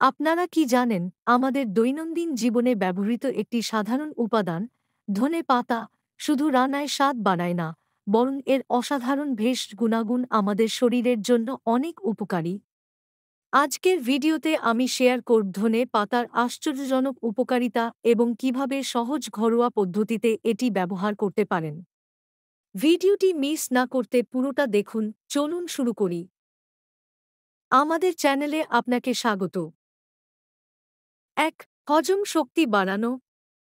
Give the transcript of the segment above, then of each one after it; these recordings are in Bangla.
আপনারা কি জানেন, আমাদের দৈনন্দিন জীবনে ব্যবহৃত একটি সাধারণ উপাদান, ধনে পাতা, শুধু রান্নায় স্বাদ বাড়ায় না, বরং এর অসাধারণ ভেষ গুণাগুণ আমাদের শরীরের জন্য অনেক উপকারী। আজকের ভিডিওতে আমি শেয়ার করব ধনে পাতার আশ্চর্যজনক উপকারিতা এবং কিভাবে সহজ ঘরোয়া পদ্ধতিতে এটি ব্যবহার করতে পারেন। ভিডিওটি মিস না করতে পুরোটা দেখুন। চলুন শুরু করি। আমাদের চ্যানেলে আপনাকে স্বাগত। ১. হজম শক্তি বাড়ানো।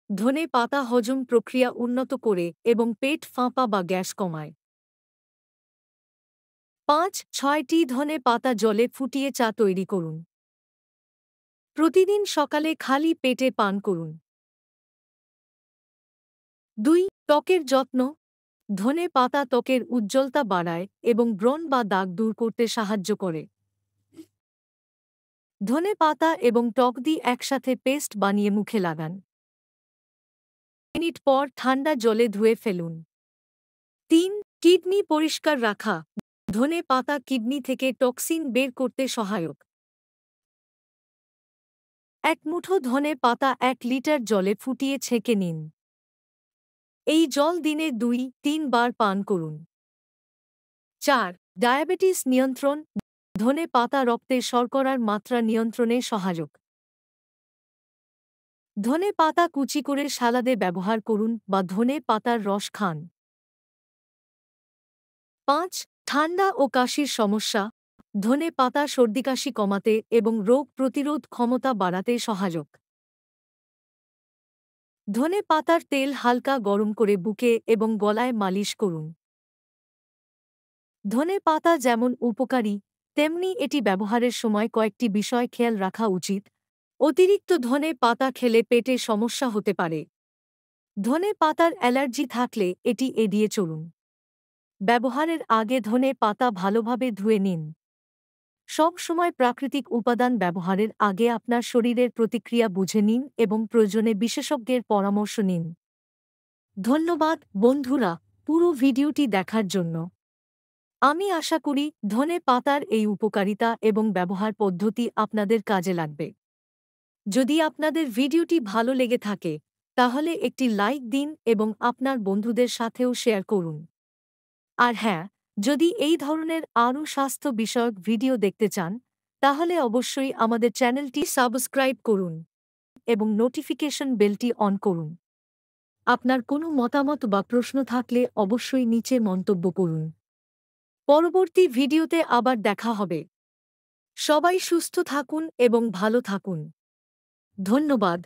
ধনে পাতা হজম প্রক্রিয়া উন্নত করে এবং পেট ফাঁপা বা গ্যাস কমায়। ৫-৬টি ধনে পাতা জলে ফুটিয়ে চা তৈরি করুন। প্রতিদিন সকালে খালি পেটে পান করুন। ২. ত্বকের যত্ন। ধনে পাতা ত্বকের উজ্জ্বলতা বাড়ায় এবং ব্রণ বা দাগ দূর করতে সাহায্য করে। ধনে পাতা এবং টক দি একসাথে পেস্ট বানিয়ে মুখে লাগান। মিনিট পর ঠান্ডা জলে ধুয়ে ফেলুন। ৩. কিডনি পরিষ্কার রাখা। ধনে পাতা কিডনি থেকে টক্সিন বের করতে সহায়ক। ১ মুঠো ধনে পাতা ১ লিটার জলে ফুটিয়ে ছেঁকে নিন। এই জল দিনে ২-৩ বার পান করুন। ৪. ডায়াবেটিস নিয়ন্ত্রণ। ধনে পাতা রক্তে শর্করার মাত্রা নিয়ন্ত্রণে সহায়ক। ধনে পাতা কুচি করে সালাদে ব্যবহার করুন বা ধনে পাতার রস খান। ৫. ঠান্ডা ও কাশির সমস্যা। ধনে পাতা সর্দিকাশি কমাতে এবং রোগ প্রতিরোধ ক্ষমতা বাড়াতে সহায়ক। ধনে পাতার তেল হালকা গরম করে বুকে এবং গলায় মালিশ করুন। ধনে পাতা যেমন উপকারী, তেমনি এটি ব্যবহারের সময় কয়েকটি বিষয় খেয়াল রাখা উচিত। অতিরিক্ত ধনে পাতা খেলে পেটে সমস্যা হতে পারে। ধনে পাতার অ্যালার্জি থাকলে এটি এড়িয়ে চলুন। ব্যবহারের আগে ধনে পাতা ভালোভাবে ধুয়ে নিন। সব সময় প্রাকৃতিক উপাদান ব্যবহারের আগে আপনার শরীরের প্রতিক্রিয়া বুঝে নিন এবং প্রয়োজনে বিশেষজ্ঞের পরামর্শ নিন। ধন্যবাদ বন্ধুরা, পুরো ভিডিওটি দেখার জন্য। আমি আশা করি ধনে পাতার এই উপকারিতা এবং ব্যবহার পদ্ধতি আপনাদের কাজে লাগবে। যদি আপনাদের ভিডিওটি ভালো লেগে থাকে, তাহলে একটি লাইক দিন এবং আপনার বন্ধুদের সাথেও শেয়ার করুন। আর হ্যাঁ, যদি এই ধরনের আরও স্বাস্থ্য বিষয়ক ভিডিও দেখতে চান, তাহলে অবশ্যই আমাদের চ্যানেলটি সাবস্ক্রাইব করুন এবং নোটিফিকেশন বেলটি অন করুন। আপনার কোনো মতামত বা প্রশ্ন থাকলে অবশ্যই নিচে মন্তব্য করুন। পরবর্তী ভিডিওতে আবার দেখা হবে। সবাই সুস্থ থাকুন এবং ভালো থাকুন। ধন্যবাদ।